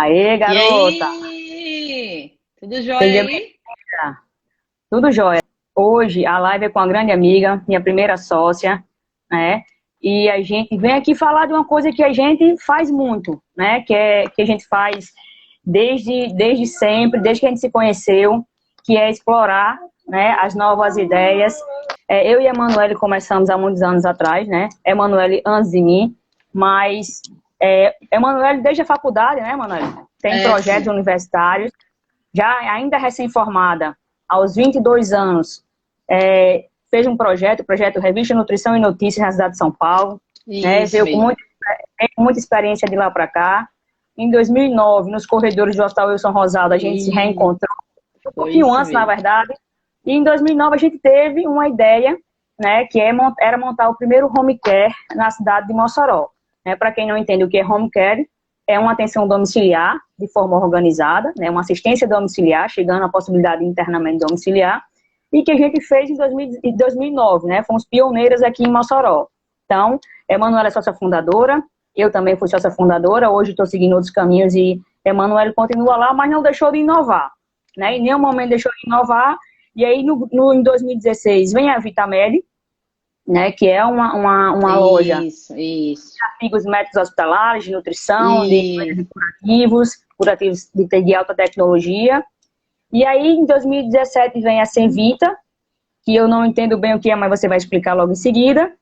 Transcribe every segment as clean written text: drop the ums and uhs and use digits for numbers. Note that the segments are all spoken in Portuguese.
Aê, E garota! aí? Tudo jóia Seja aí? bem-vinda. Tudo jóia. Hoje a live é com a grande amiga, minha primeira sócia, né? E a gente vem aqui falar de uma coisa que a gente faz muito, né? Que a gente faz desde sempre, desde que a gente se conheceu, que é explorar, né, as novas ideias. Eu e a Emanuele começamos há muitos anos atrás, né? Emanuele antes de mim, mas Emanuele desde a faculdade, né, Emanuele? Tem É, projetos sim. universitários. Já ainda recém-formada, aos 22 anos, fez um projeto, o projeto Revista Nutrição e Notícias na cidade de São Paulo, né? Isso Veio com mesmo. muita experiência de lá para cá. Em 2009, nos corredores do Hospital Wilson Rosado, a gente se E reencontrou, um foi pouquinho isso antes, na mesmo. verdade. E em 2009 a gente teve uma ideia, né, era montar o primeiro home care na cidade de Mossoró. Para quem não entende o que é home care, é uma atenção domiciliar de forma organizada, né, uma assistência domiciliar, chegando à possibilidade de internamento domiciliar, e que a gente fez em 2009, né, fomos pioneiras aqui em Mossoró. Então, Emanuela é sócia fundadora, eu também fui sócia fundadora, hoje estou seguindo outros caminhos e Emanuela continua lá, mas não deixou de inovar, né, em nenhum momento deixou de inovar. E aí, em 2016, vem a Vitamed, né, que é uma loja Isso. de artigos médicos hospitalares, de nutrição, de E curativos de alta tecnologia. E aí, em 2017, vem a Senvita, que eu não entendo bem o que é, mas você vai explicar logo em seguida.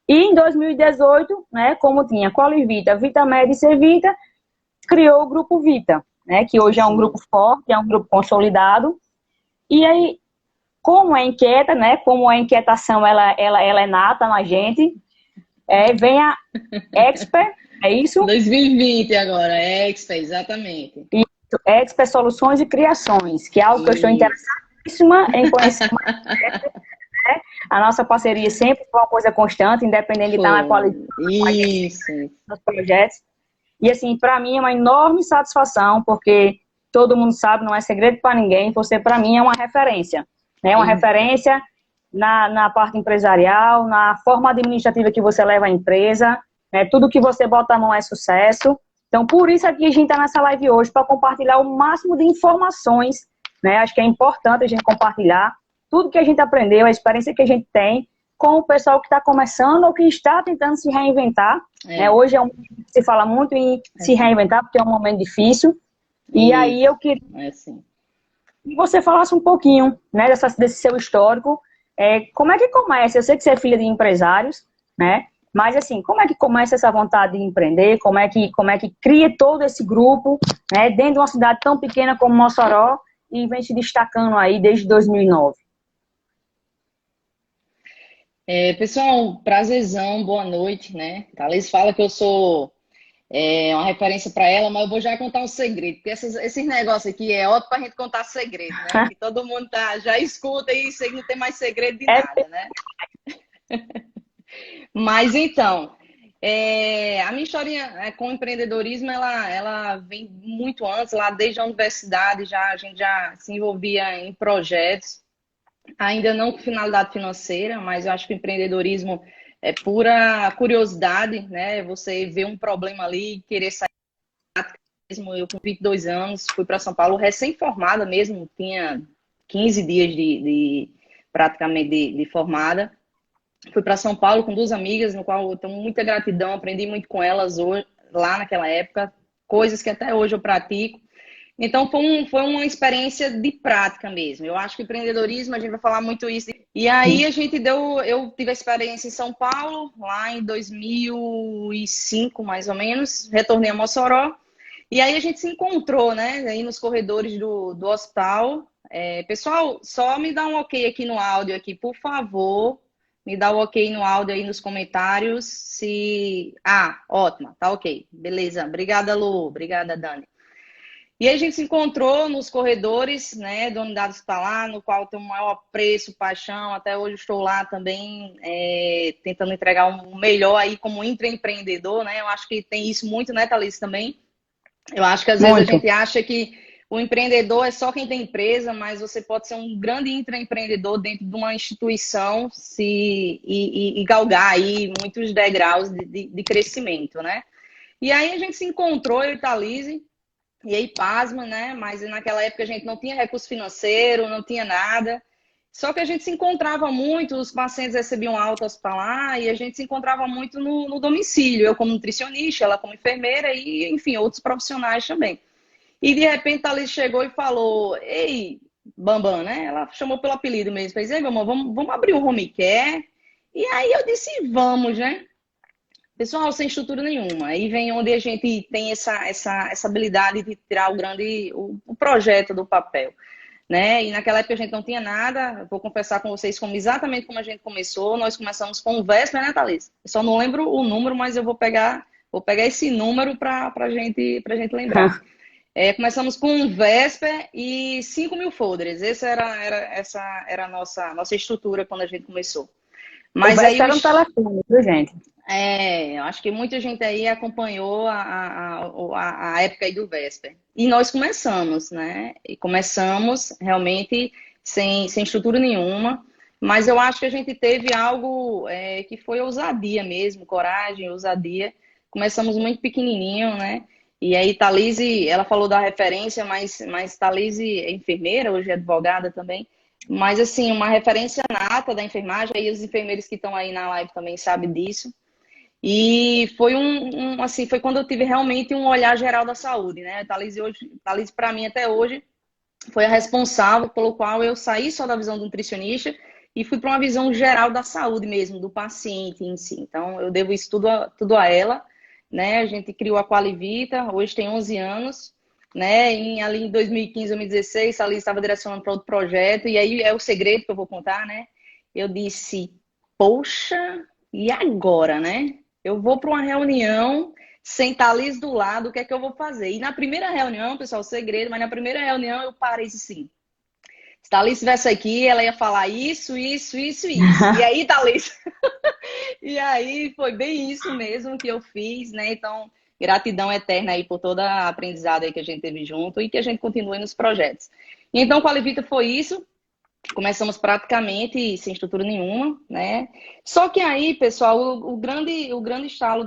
E em 2018, né, como tinha Colivita, Vitamed e Senvita, criou o Grupo Vita, né, que hoje é um sim. grupo forte, é um grupo consolidado. E aí, como é inquieta, né? Como a inquietação ela é nata na gente, vem a Expert, é isso? 2020 agora, Expa, exatamente. Isso, Expert Soluções e Criações, que é algo que eu estou Isso. interessadíssima em conhecer mais. A nossa parceria sempre foi uma coisa constante, independente de estar na qualidade Foi. Isso. dos projetos. E assim, para mim é uma enorme satisfação, porque todo mundo sabe, não é segredo para ninguém, você para mim é uma referência, né? Uma E- referência na parte empresarial, na forma administrativa que você leva a empresa, né? Tudo que você bota a mão é sucesso. Então, por isso aqui a gente está nessa live hoje, para compartilhar o máximo de informações, né? Acho que é importante a gente compartilhar tudo que a gente aprendeu, a experiência que a gente tem com o pessoal que está começando ou que está tentando se reinventar, né? É, Hoje se fala muito em se assim. reinventar, porque é um momento difícil. E aí Isso. eu queria É assim. que você falasse um pouquinho, né, desse seu histórico. Como é que começa? Eu sei que você é filha de empresários, né? Mas assim, como é que começa essa vontade de empreender? Como é que cria todo esse grupo, né, dentro de uma cidade tão pequena como Mossoró e vem se destacando aí desde 2009? Pessoal, prazerzão, boa noite, né? Thalys fala que eu sou uma referência para ela, mas eu vou já contar um segredo, porque esses negócios aqui é ótimo para a gente contar segredo, né? Que todo mundo já escuta e isso aí não tem mais segredo de É, nada, né? Mas então, a minha história com empreendedorismo, ela vem muito antes, lá desde a universidade, a gente já se envolvia em projetos, ainda não com finalidade financeira, mas eu acho que o empreendedorismo é pura curiosidade, né? Você vê um problema ali e querer sair mesmo. Eu, com 22 anos, fui para São Paulo recém-formada mesmo, tinha 15 dias praticamente de formada. Fui para São Paulo com duas amigas, no qual eu tenho muita gratidão, aprendi muito com elas hoje, lá naquela época, coisas que até hoje eu pratico. Então, foi uma experiência de prática mesmo. Eu acho que empreendedorismo, a gente vai falar muito isso. E aí, eu tive a experiência em São Paulo, lá em 2005, mais ou menos. Retornei a Mossoró. E aí, a gente se encontrou, né, aí nos corredores do hospital. Pessoal, só me dá um ok aqui no áudio, aqui, por favor. Me dá o ok no áudio aí nos comentários. Ótimo, tá ok. Beleza. Obrigada, Lu. Obrigada, Dani. E aí a gente se encontrou nos corredores, né, da unidade hospitalar, no qual tem o maior apreço, paixão. Até hoje estou lá também, tentando entregar um melhor aí como intraempreendedor, né? Eu acho que tem isso muito, né, Thalys, também. Eu acho que às vezes a muito. gente acha que o empreendedor é só quem tem empresa, mas você pode ser um grande intraempreendedor dentro de uma instituição e galgar aí muitos degraus de crescimento, né? E aí a gente se encontrou, eu e Thalys, E aí, pasma, né? Mas naquela época a gente não tinha recurso financeiro, não tinha nada. Só que a gente se encontrava muito, os pacientes recebiam alta hospitalar e a gente se encontrava muito no domicílio. Eu como nutricionista, ela como enfermeira e, enfim, outros profissionais também. E de repente a Alice chegou e falou: Ei, Bambam, né? Ela chamou pelo apelido mesmo. Fez: Ei, Bambam, vamos abrir um home care? E aí eu disse: Vamos, né? Pessoal, sem estrutura nenhuma. Aí vem onde a gente tem essa habilidade de tirar o projeto do papel, né? E naquela época a gente não tinha nada. Vou confessar com vocês como exatamente como a gente começou. Nós começamos com o Vesper, né, Thalys? Eu só não lembro o número, mas eu vou pegar esse número para a gente lembrar. Começamos com um Vesper e 5.000 folders. Essa era a nossa estrutura quando a gente começou. Mas o Vesper era um telefone, viu, gente? Eu acho que muita gente aí acompanhou a época aí do Vesper. E nós começamos, né? E começamos realmente sem estrutura nenhuma, mas eu acho que a gente teve algo que foi ousadia mesmo, coragem, ousadia. Começamos muito pequenininho, né? E aí Thalise, ela falou da referência, mas Thalise é enfermeira, hoje é advogada também. Mas assim, uma referência nata da enfermagem, aí os enfermeiros que estão aí na live também sabem disso. E foi assim, foi quando eu tive realmente um olhar geral da saúde, né? Thalise para mim até hoje foi a responsável pelo qual eu saí só da visão do nutricionista e fui para uma visão geral da saúde mesmo, do paciente em si. Então eu devo isso tudo a ela, né? A gente criou a Qualivita, hoje tem 11 anos, né? Ali em 2015, 2016, a Thalise estava direcionando para outro projeto e aí é o segredo que eu vou contar, né? Eu disse, poxa, e agora, né? Eu vou para uma reunião, sentar Liz do lado, o que é que eu vou fazer? E na primeira reunião, pessoal, segredo, mas na primeira reunião eu parei assim. Se Thalys estivesse aqui, ela ia falar isso, isso, isso, isso. E aí, Thalys? E aí foi bem isso mesmo que eu fiz, né? Então, gratidão eterna aí por toda a aprendizada aí que a gente teve junto e que a gente continue nos projetos. Então, com a Levita foi isso. Começamos praticamente sem estrutura nenhuma, né? Só que aí, pessoal, o grande estalo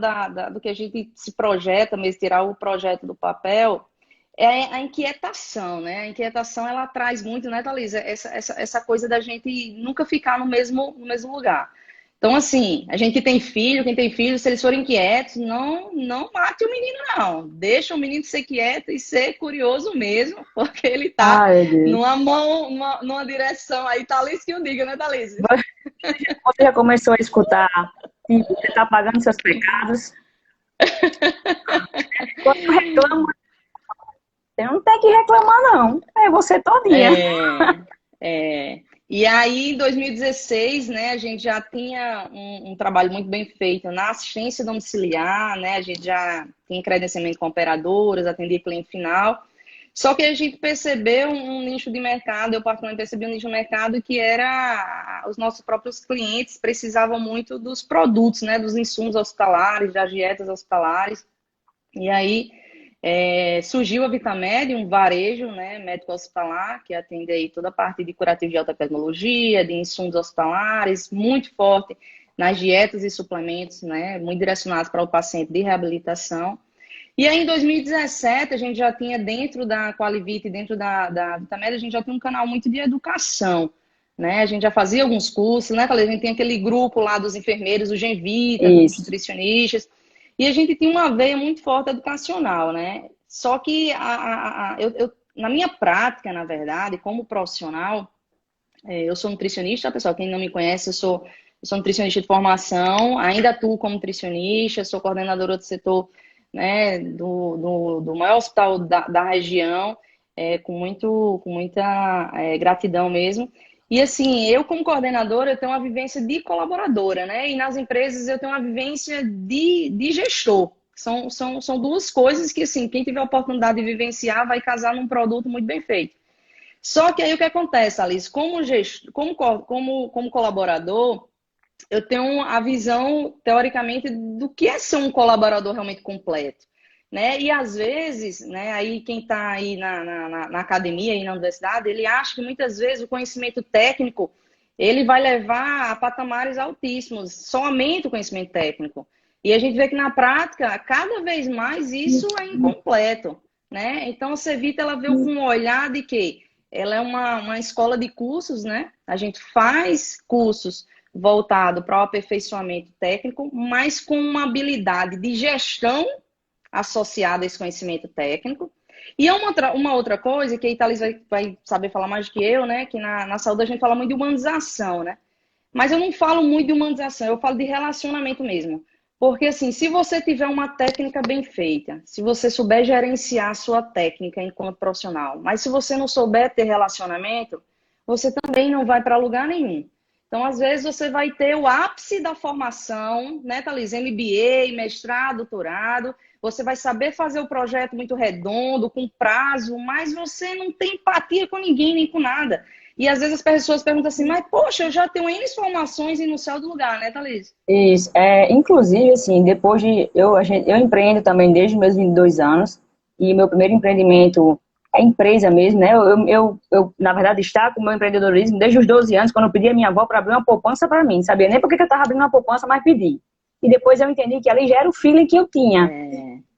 do que a gente se projeta, mesmo tirar o projeto do papel, é a inquietação, né? A inquietação, ela traz muito, né, Thalisa? Essa coisa da gente nunca ficar no mesmo lugar. Então, assim, a gente que tem filho, quem tem filho, se eles forem inquietos, não mate o menino, não. Deixa o menino ser quieto e ser curioso mesmo, porque ele tá numa mão, numa direção aí. Thalys que o diga, né, Thalys? Você já começou a escutar que você está pagando seus pecados? Quando reclama, você não tem que reclamar, não. É você todinha. E aí, em 2016, né, a gente já tinha um trabalho muito bem feito na assistência domiciliar, né, a gente já tinha credenciamento com operadoras, atendia cliente final, só que a gente percebeu um nicho de mercado, eu particularmente percebi um nicho de mercado que era os nossos próprios clientes precisavam muito dos produtos, né, dos insumos hospitalares, das dietas hospitalares, e aí surgiu a Vitamed, um varejo, né, médico hospitalar, que atende aí toda a parte de curativo de alta tecnologia, de insumos hospitalares, muito forte nas dietas e suplementos, né, muito direcionados para o paciente de reabilitação. E aí, em 2017, a gente já tinha dentro da Qualivita e dentro da Vitamed, a gente já tinha um canal muito de educação, né, a gente já fazia alguns cursos, né, a gente tem aquele grupo lá dos enfermeiros, o Genvita, dos nutricionistas, e a gente tinha uma veia muito forte educacional, né? Só que na minha prática, na verdade, como profissional, eu sou nutricionista, pessoal, quem não me conhece, eu sou nutricionista de formação, ainda atuo como nutricionista, sou coordenadora do setor, né, do maior hospital da região, com muita gratidão mesmo. E assim, eu como coordenadora, eu tenho uma vivência de colaboradora, né? E nas empresas eu tenho uma vivência de gestor. São duas coisas que, assim, quem tiver a oportunidade de vivenciar vai casar num produto muito bem feito. Só que aí o que acontece, Alice? Como colaborador, eu tenho a visão, teoricamente, do que é ser um colaborador realmente completo. Né? E às vezes, né, aí quem está aí na academia e na universidade, ele acha que muitas vezes o conhecimento técnico ele vai levar a patamares altíssimos, somente o conhecimento técnico. E a gente vê que na prática, cada vez mais isso é incompleto. né? Então, a Cevita, ela veio com um olhar de que ela é uma escola de cursos, né? A gente faz cursos voltados para o aperfeiçoamento técnico, mas com uma habilidade de gestão associada a esse conhecimento técnico. E é uma outra coisa que a Thaís vai saber falar mais do que eu, né? Que na saúde a gente fala muito de humanização, né? Mas eu não falo muito de humanização, eu falo de relacionamento mesmo. Porque, assim, se você tiver uma técnica bem feita, se você souber gerenciar a sua técnica enquanto profissional, mas se você não souber ter relacionamento, você também não vai para lugar nenhum. Então, às vezes, você vai ter o ápice da formação, né, Thalys? MBA, mestrado, doutorado, você vai saber fazer o projeto muito redondo, com prazo, mas você não tem empatia com ninguém, nem com nada. E às vezes as pessoas perguntam assim, mas poxa, eu já tenho N informações e no céu do lugar, né, Thalys? Isso. Inclusive, assim, depois de. Eu empreendo também desde os meus 22 anos, e meu primeiro empreendimento é empresa mesmo, né? Na verdade, destaco o meu empreendedorismo desde os 12 anos, quando eu pedi a minha avó para abrir uma poupança para mim. Não sabia nem por que eu estava abrindo uma poupança, mas pedi. E depois eu entendi que ali já era o feeling que eu tinha.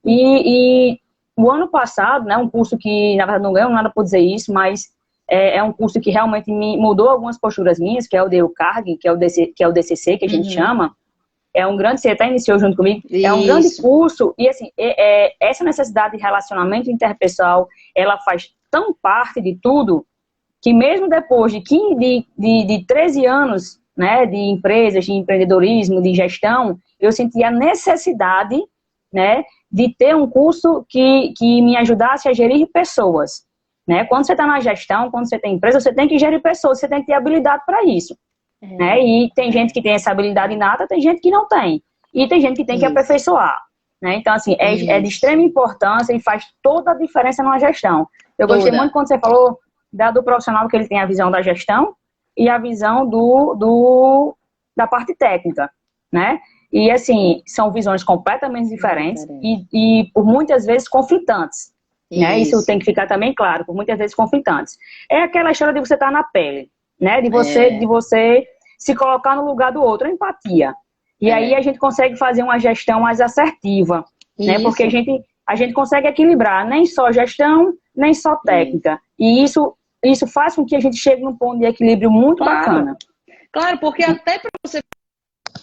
E o ano passado, né, um curso que, na verdade, não ganho nada por dizer isso, mas é um curso que realmente me mudou algumas posturas minhas, que é o DEUCARG, que é o DCC, que a gente chama. É um grande, você até iniciou junto comigo, é um grande curso, e assim, essa necessidade de relacionamento interpessoal, ela faz tão parte de tudo, que mesmo depois de 13 anos, né, de empresas, de empreendedorismo, de gestão, eu senti a necessidade, né, de ter um curso que me ajudasse a gerir pessoas, né? Quando você está na gestão, quando você tem empresa, você tem que gerir pessoas, você tem que ter habilidade para isso, né? E tem gente que tem essa habilidade inata, tem gente que não tem, e tem gente que tem que aperfeiçoar, né? Então, assim, é de extrema importância e faz toda a diferença numa gestão. Eu gostei muito quando você falou do profissional, que ele tem a visão da gestão e a visão da parte técnica, né? E, assim, são visões completamente diferentes e por muitas vezes conflitantes, né? Isso tem que ficar também claro, por muitas vezes conflitantes. É aquela história de você estar na pele, né? De você se colocar no lugar do outro, a empatia. E aí a gente consegue fazer uma gestão mais assertiva, né? Porque a gente consegue equilibrar nem só gestão, nem só técnica. E isso faz com que a gente chegue num ponto de equilíbrio muito bacana. Claro, porque até para você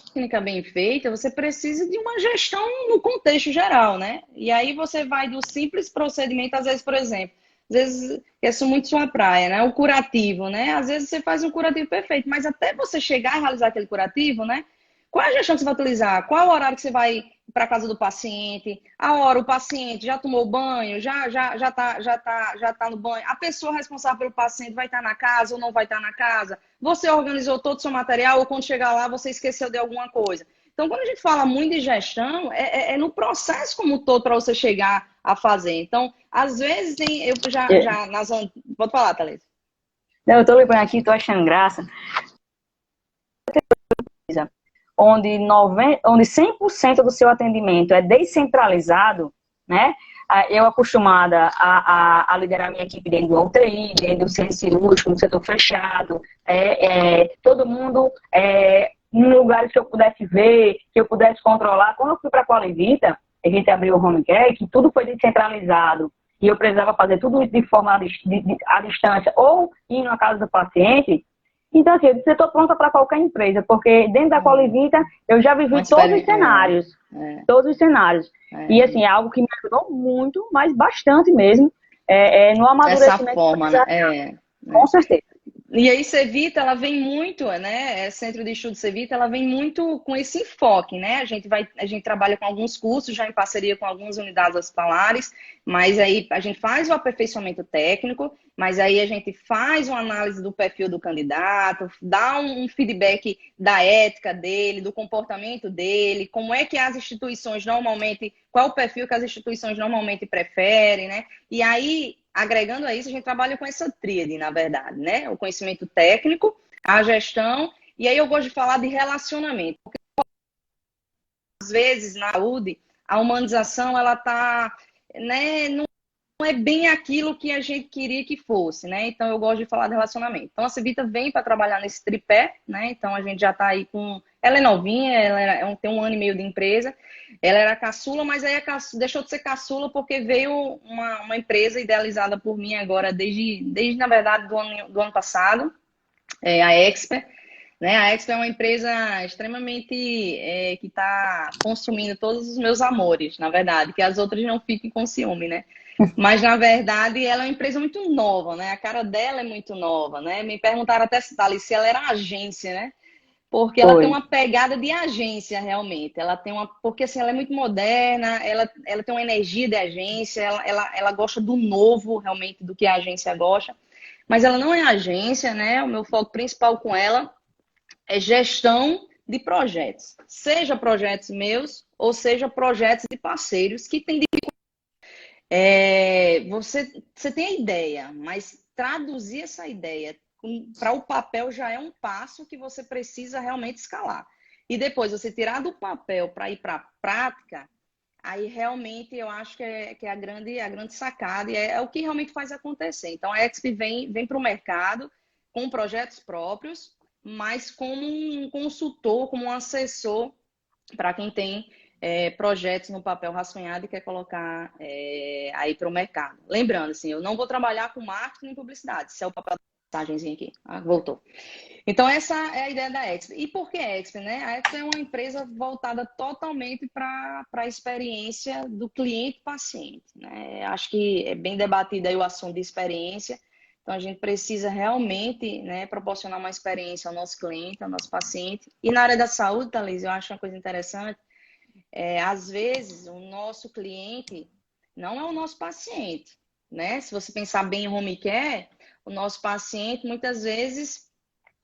técnica bem feita, você precisa de uma gestão no contexto geral, né? E aí você vai do simples procedimento, às vezes, por exemplo, às vezes, isso é muito sua praia, né? O curativo, né? Às vezes você faz um curativo perfeito, mas até você chegar a realizar aquele curativo, né? Qual é a gestão que você vai utilizar? Qual é o horário que você vai para a casa do paciente? A hora o paciente já tomou banho, já tá no banho. A pessoa responsável pelo paciente vai estar na casa ou não vai estar na casa? Você organizou todo o seu material ou quando chegar lá você esqueceu de alguma coisa? Então, quando a gente fala muito de gestão, é no processo como um todo para você chegar a fazer. Então, às vezes, eu já nas... Pode falar, Thalys. Não, eu tô lembrando aqui, tô achando graça. Onde 100% do seu atendimento é descentralizado, né? Eu acostumada a liderar minha equipe dentro do UTI, dentro do centro cirúrgico, no setor fechado, todo mundo em lugares que eu pudesse ver, que eu pudesse controlar. Quando eu fui para a Qualivita, a gente abriu o home care, que tudo foi descentralizado, e eu precisava fazer tudo isso de forma à distância, ou ir na casa do paciente. Então, assim, eu estou pronta para qualquer empresa, porque dentro da Qualivita eu já vivi todos os cenários. Todos os cenários. E, assim, é algo que me ajudou muito, mas bastante mesmo, no amadurecimento. Essa forma, né? Com certeza. E aí, Cevita, ela vem muito, né? Centro de Estudo Cevita, ela vem muito com esse enfoque, né? A gente trabalha com alguns cursos, já em parceria com algumas unidades hospitalares, mas aí a gente faz o aperfeiçoamento técnico, mas aí a gente faz uma análise do perfil do candidato, dá um feedback da ética dele, do comportamento dele, como é que as instituições normalmente, qual é o perfil que as instituições normalmente preferem, né? E aí, agregando a isso, a gente trabalha com essa tríade, na verdade, né? O conhecimento técnico, a gestão, e aí eu gosto de falar de relacionamento, porque às vezes na saúde, a humanização, ela tá, né, não é bem aquilo que a gente queria que fosse, né? Então eu gosto de falar de relacionamento. Então a Cevita vem para trabalhar nesse tripé, né? Então a gente já está aí com Ela é novinha, tem 1 ano e meio de empresa. Ela era caçula, mas aí deixou de ser caçula porque veio uma empresa idealizada por mim agora desde na verdade, do ano passado, a Expert. Né? A Expert é uma empresa extremamente que está consumindo todos os meus amores, na verdade, que as outras não fiquem com ciúme, né? Mas, na verdade, ela é uma empresa muito nova, né? A cara dela é muito nova, né? Me perguntaram até se ela era agência, né? Porque ela tem Foi. uma pegada de agência, realmente. Porque assim, ela é muito moderna, ela tem uma energia de agência, ela gosta do novo, realmente, do que a agência gosta. Mas ela não é agência, né? O meu foco principal com ela é gestão de projetos. Seja projetos meus, ou seja projetos de parceiros que têm você tem a ideia, mas traduzir essa ideia para o papel já é um passo que você precisa realmente escalar. E depois você tirar do papel para ir para a prática, aí realmente eu acho que é a grande sacada e é o que realmente faz acontecer. Então a Exp vem para o mercado com projetos próprios, mas como um consultor, como um assessor para quem tem projetos no papel rascunhado e quer colocar aí para o mercado. Lembrando, assim, eu não vou trabalhar com marketing e publicidade. Esse é o papel da mensagenzinha aqui. Voltou. Então, essa é a ideia da Exp. E por que Exp, né? A Exp é uma empresa voltada totalmente para a experiência do cliente-paciente, né? Acho que é bem debatido aí o assunto de experiência. Então, a gente precisa realmente, né, proporcionar uma experiência ao nosso cliente, ao nosso paciente. E na área da saúde, Thalys, eu acho uma coisa interessante. Às vezes, o nosso cliente não é o nosso paciente, né? Se você pensar bem em home care, o nosso paciente, muitas vezes,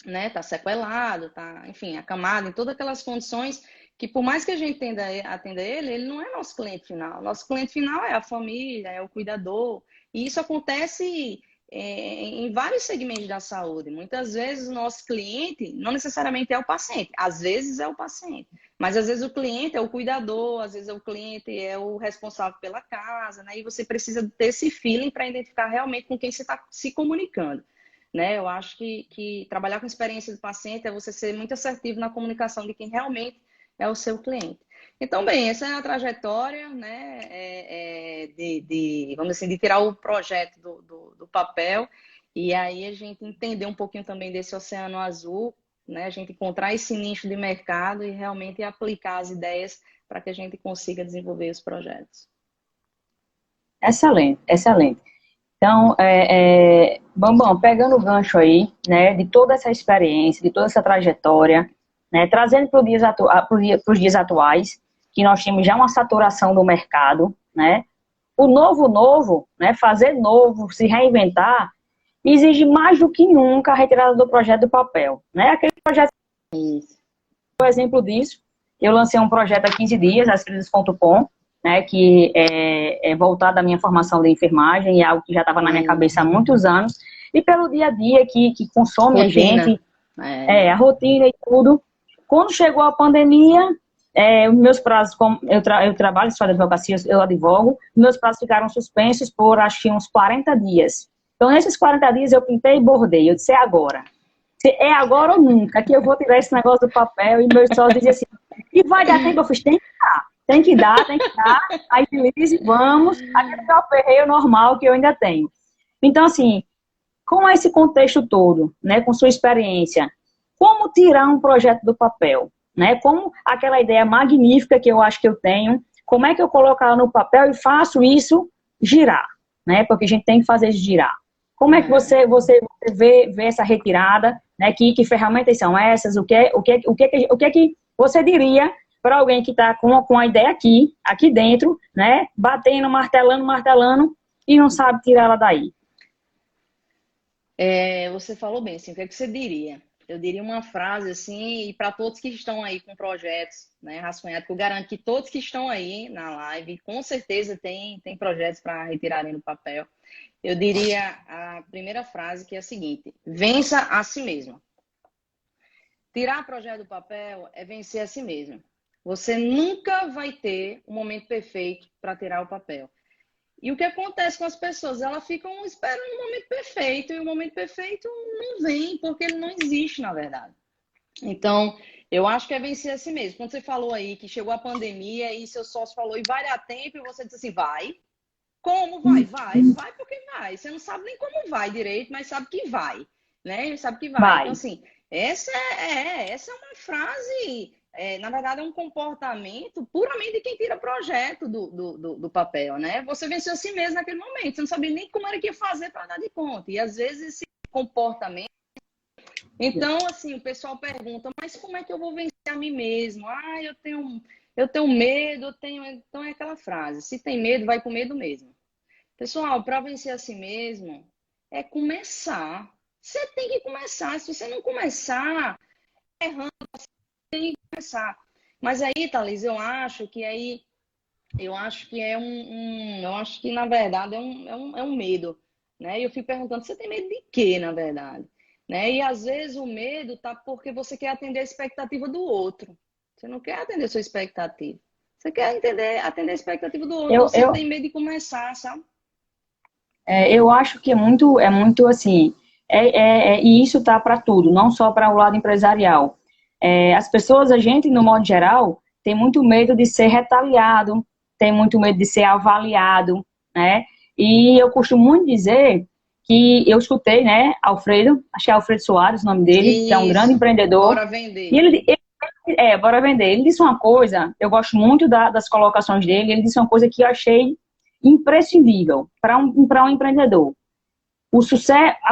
né, tá sequelado, tá, enfim, acamado em todas aquelas condições que, por mais que a gente atenda ele não é nosso cliente final. Nosso cliente final é a família, é o cuidador. E isso acontece em vários segmentos da saúde. Muitas vezes o nosso cliente não necessariamente é o paciente, às vezes é o paciente, mas às vezes o cliente é o cuidador, às vezes o cliente é o responsável pela casa, né? E você precisa ter esse feeling para identificar realmente com quem você está se comunicando. Né? Eu acho que trabalhar com a experiência do paciente é você ser muito assertivo na comunicação de quem realmente é o seu cliente. Então, bem, essa é a trajetória, né, vamos dizer assim, de tirar o projeto do papel e aí a gente entender um pouquinho também desse oceano azul, né, a gente encontrar esse nicho de mercado e realmente aplicar as ideias para que a gente consiga desenvolver os projetos. Excelente, excelente. Então, Bambam, pegando o gancho aí, né, de toda essa experiência, de toda essa trajetória, né, trazendo para os dias atuais, que nós temos já uma saturação do mercado, né, o novo, né, fazer novo, se reinventar, exige mais do que nunca a retirada do projeto do papel, né, aquele projeto, por exemplo disso, eu lancei um projeto há 15 dias, ascritas.com, né, que é voltado à minha formação de enfermagem e é algo que já estava na minha cabeça há muitos anos, e pelo dia a dia que consome Rotina. a gente, a rotina e tudo. Quando chegou a pandemia, meus prazos, como eu trabalho em advocacia, eu advogo, meus prazos ficaram suspensos por, acho que uns 40 dias. Então, nesses 40 dias, eu pintei e bordei, eu disse, é agora. É agora ou nunca, que eu vou tirar esse negócio do papel, e meus sócios diziam assim, e vai dar tempo? Eu fiz, tem que dar, aí feliz, vamos, aquele aperreio normal que eu ainda tenho. Então, assim, com esse contexto todo, né, com sua experiência, como tirar um projeto do papel, né, como aquela ideia magnífica que eu acho que eu tenho, como é que eu coloco ela no papel e faço isso girar, né, porque a gente tem que fazer isso girar. Como é que você vê essa retirada, né, que ferramentas são essas, o que é que você diria para alguém que está com a ideia aqui dentro, né, batendo, martelando, e não sabe tirar ela daí? Você falou bem, assim, o que é que você diria? Eu diria uma frase assim, e para todos que estão aí com projetos, né, rascunhado, que eu garanto que todos que estão aí na live, com certeza tem projetos para retirarem do papel. Eu diria a primeira frase, que é a seguinte: vença a si mesmo. Tirar projeto do papel é vencer a si mesmo. Você nunca vai ter um momento perfeito para tirar o papel. E o que acontece com as pessoas? Elas ficam esperando o momento perfeito, e o momento perfeito não vem, porque ele não existe, na verdade. Então, Eu acho que é vencer a si mesmo. Quando você falou aí que chegou a pandemia e seu sócio falou e vai dar tempo e você disse assim, vai. Como vai? Vai, vai porque vai. Você não sabe nem como vai direito, mas sabe que vai, né? Sabe que vai. Então, Vai. assim, essa é uma frase, na verdade, é um comportamento puramente de quem tira projeto do papel, né? Você venceu a si mesmo naquele momento, você não sabia nem como era que ia fazer para dar de conta. E às vezes esse comportamento. Então, assim, o pessoal pergunta, mas como é que eu vou vencer a mim mesmo? Ah, eu tenho medo, eu tenho. Então é aquela frase: se tem medo, vai com medo mesmo. Pessoal, para vencer a si mesmo, é começar. Você tem que começar. Se você não começar, errando, tem que começar. Mas aí, Thalys, eu acho que eu acho que na verdade é um medo, né? E eu fico perguntando, você tem medo de quê, na verdade? Né? E às vezes o medo tá porque você quer atender a expectativa do outro. Você não quer atender a sua expectativa. Você quer atender a expectativa do outro. Então Eu, você eu, tem medo de começar, sabe? eu acho que é muito assim, e isso tá para tudo, não só para o lado empresarial. As pessoas, a gente, no modo geral, tem muito medo de ser retaliado, tem muito medo de ser avaliado, né? E eu costumo muito dizer que eu escutei, né, Alfredo, acho que é Alfredo Soares, o nome dele, que é um grande Isso. empreendedor, Bora e vender. bora vender. Ele disse uma coisa, eu gosto muito das colocações dele, ele disse uma coisa que eu achei imprescindível para um empreendedor. O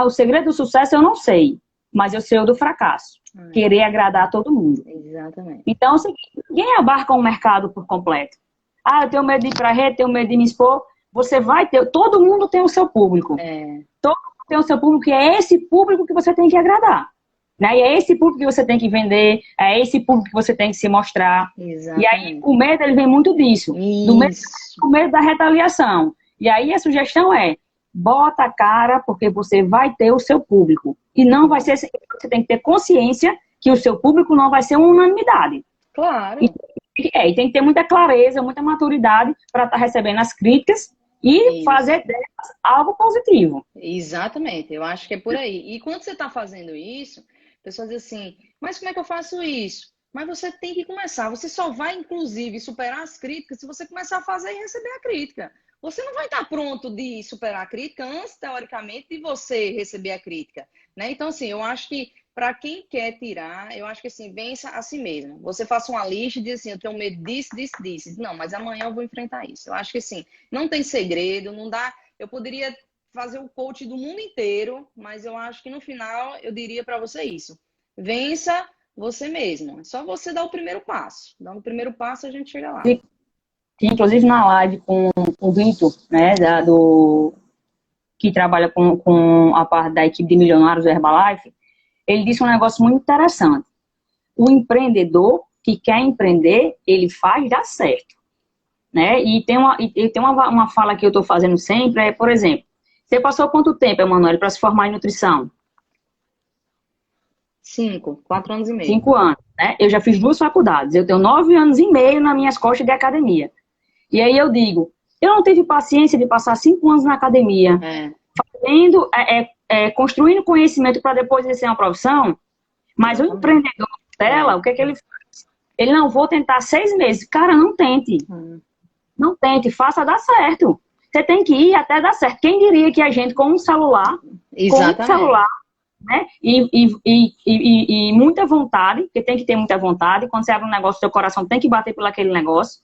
segredo do sucesso eu não sei, mas eu sei o do fracasso. Querer agradar a todo mundo. Exatamente. Então, é o seguinte, ninguém abarca um mercado por completo. Ah, eu tenho medo de ir para a rede, tenho medo de me expor. Você vai ter, todo mundo tem o seu público. É, Todo mundo tem o seu público e é esse público que você tem que agradar. Né? E é esse público que você tem que vender, é esse público que você tem que se mostrar. E aí exatamente. o medo ele vem muito disso, Isso. do medo da retaliação. E aí a sugestão é, bota a cara porque você vai ter o seu público. E não vai ser, você tem que ter consciência que o seu público não vai ser uma unanimidade. E, Claro. e tem que ter muita clareza, muita maturidade para estar recebendo as críticas e Isso. fazer delas algo positivo. Exatamente. Eu acho que é por aí. E quando você está fazendo isso, a pessoa diz assim, mas como é que eu faço isso? Mas você tem que começar. Você só vai, inclusive, superar as críticas se você começar a fazer e receber a crítica. Você não vai estar pronto de superar a crítica antes, teoricamente, de você receber a crítica, né? Então, assim, eu acho que para quem quer tirar, eu acho que assim, vença a si mesmo. Você faça uma lista e diz assim, eu tenho medo disso, disso, disso. Não, mas amanhã eu vou enfrentar isso. Eu acho que assim, não tem segredo, não dá. Eu poderia fazer o coach do mundo inteiro, mas eu acho que no final eu diria para você isso. Vença você mesmo. É só você dar o primeiro passo. Dando o primeiro passo, a gente chega lá. Inclusive na live com o Vitor, né, que trabalha com a parte da equipe de milionários do Herbalife, ele disse um negócio muito interessante. O empreendedor que quer empreender, ele faz dar certo. Né? E tem uma fala que eu estou fazendo sempre, por exemplo, você passou quanto tempo, Emanuele, para se formar em nutrição? 4 anos e meio. 5 anos, né? Eu já fiz 2 faculdades, eu tenho 9 anos e meio nas minhas costas de academia. E aí eu digo, eu não tive paciência de passar 5 anos na academia, É, construindo conhecimento para depois exercer uma profissão, mas o exatamente. empreendedor dela, É. o que é que ele faz? Ele não vou tentar 6 meses. Cara, não tente. Hum. Não tente, faça dar certo. Você tem que ir até dar certo. Quem diria que a gente com um Exatamente. celular, né? E muita vontade, porque tem que ter muita vontade. Quando você abre um negócio, seu coração tem que bater por aquele negócio.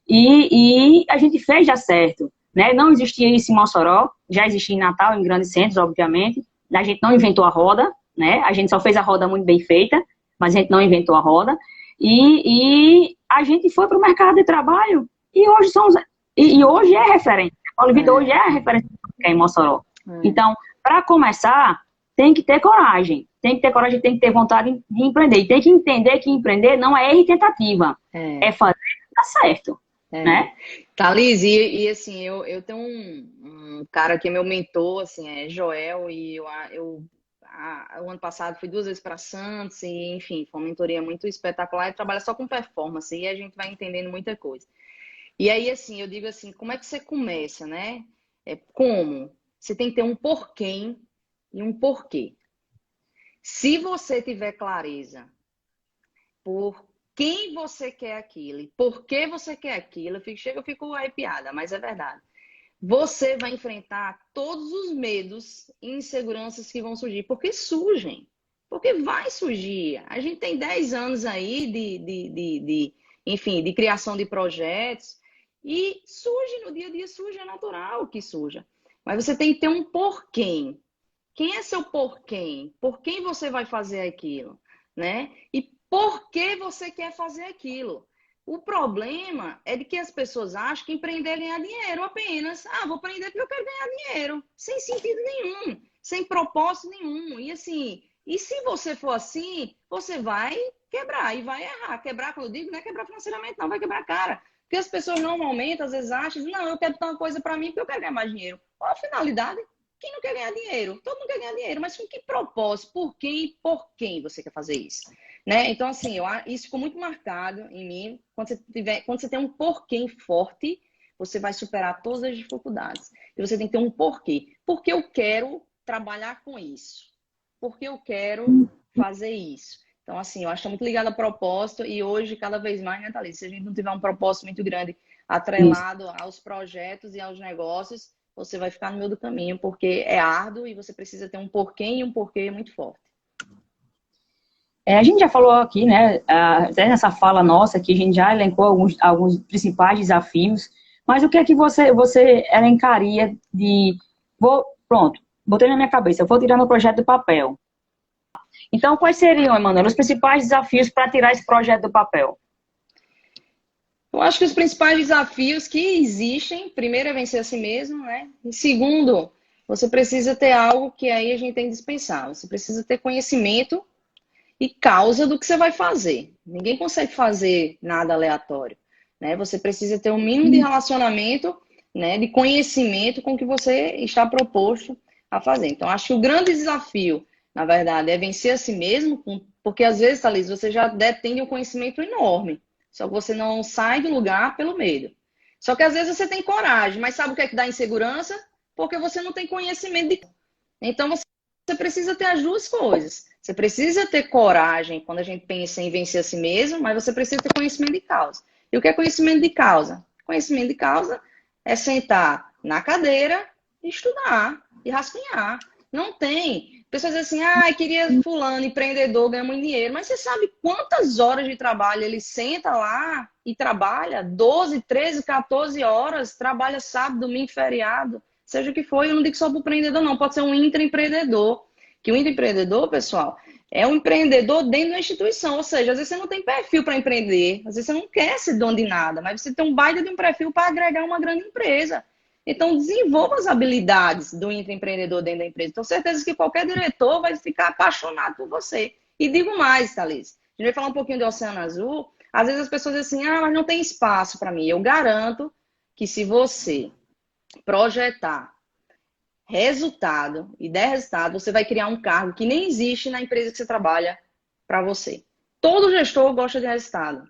E a gente fez dar certo. Né? Não existia isso em Mossoró, já existia em Natal, em grandes centros, obviamente. A gente não inventou a roda, né? A gente só fez a roda muito bem feita, mas a gente não inventou a roda. E a gente foi para o mercado de trabalho e hoje hoje é referência. A Olivida É, hoje é a referência em Mossoró. é. Então, para começar, tem que ter coragem. Tem que ter coragem, tem que ter vontade de empreender. E tem que entender que empreender não é erro e tentativa. É É. fazer e dar certo. É. Né? Thalys, assim, eu tenho um cara que é meu mentor, assim, é Joel, e o ano passado fui 2 vezes para Santos, e enfim, foi uma mentoria muito espetacular, e trabalha só com performance, e a gente vai entendendo muita coisa. E aí, assim, eu digo assim, como é que você começa, né? Como? Você tem que ter um porquê e um porquê. Se você tiver clareza por quem você quer aquilo e por que você quer aquilo, eu fico arrepiada, mas é verdade. Você vai enfrentar todos os medos e inseguranças que vão surgir, porque surgem, porque vai surgir. A gente tem 10 anos aí enfim, de criação de projetos e surge no dia a dia, surge, é natural que surja. Mas você tem que ter um porquê. Quem é seu porquê? Por quem você vai fazer aquilo, né? E por que você quer fazer aquilo? O problema é de que as pessoas acham que empreender é ganhar dinheiro apenas. Ah, vou empreender porque eu quero ganhar dinheiro. Sem sentido nenhum, sem propósito nenhum. E assim, e se você for assim, você vai quebrar e vai errar. Quebrar, quando eu digo, não é quebrar financeiramente, não, vai quebrar a cara. Porque as pessoas normalmente, às vezes, acham, não, eu quero ter uma coisa para mim porque eu quero ganhar mais dinheiro. Qual a finalidade? Quem não quer ganhar dinheiro? Todo mundo quer ganhar dinheiro, mas com que propósito? Por quem e por quem você quer fazer isso? Né? Então, assim, isso ficou muito marcado em mim. Quando você tem um porquê forte, você vai superar todas as dificuldades. E você tem que ter um porquê. Porque eu quero trabalhar com isso. Porque eu quero fazer isso. Então, assim, eu acho que é muito ligado a propósito. E hoje, cada vez mais, né, Thalita? Se a gente não tiver um propósito muito grande atrelado aos projetos e aos negócios, você vai ficar no meio do caminho, porque é árduo e você precisa ter um porquê e um porquê muito forte. A gente já falou aqui, né, até nessa fala nossa, que a gente já elencou alguns principais desafios, mas o que é que você elencaria pronto, botei na minha cabeça, eu vou tirar meu projeto do papel. Então, quais seriam, Emanuel, os principais desafios para tirar esse projeto do papel? Eu acho que os principais desafios que existem, primeiro é vencer a si mesmo, né? E segundo, você precisa ter algo que aí a gente tem que dispensar. Você precisa ter conhecimento e causa do que você vai fazer. Ninguém consegue fazer nada aleatório, né? Você precisa ter um mínimo de relacionamento, né, de conhecimento com o que você está proposto a fazer. Então, acho que o grande desafio, na verdade, é vencer a si mesmo, porque às vezes, Thalys, você já detém um conhecimento enorme, só que você não sai do lugar pelo medo. Só que às vezes você tem coragem, mas sabe o que é que dá insegurança? Porque você não tem conhecimento de... Então, você precisa ter as duas coisas. Você precisa ter coragem quando a gente pensa em vencer a si mesmo, mas você precisa ter conhecimento de causa. E o que é conhecimento de causa? Conhecimento de causa é sentar na cadeira, estudar e rascunhar. Não tem. Pessoas dizem assim, queria fulano, empreendedor, ganhar muito dinheiro. Mas você sabe quantas horas de trabalho ele senta lá e trabalha? 12, 13, 14 horas, trabalha sábado, domingo, feriado, seja o que for. Eu não digo só para o empreendedor, não. Pode ser um intraempreendedor. Que o intraempreendedor, pessoal, é um empreendedor dentro da instituição. Ou seja, às vezes você não tem perfil para empreender, às vezes você não quer ser dono de nada, mas você tem um baita de um perfil para agregar uma grande empresa. Então, desenvolva as habilidades do intraempreendedor dentro da empresa. Tenho certeza que qualquer diretor vai ficar apaixonado por você. E digo mais, Thalys, a gente vai falar um pouquinho do Oceano Azul. Às vezes as pessoas dizem assim, mas não tem espaço para mim. Eu garanto que se você projetar resultado e der resultado, você vai criar um cargo que nem existe na empresa que você trabalha para você. Todo gestor gosta de resultado.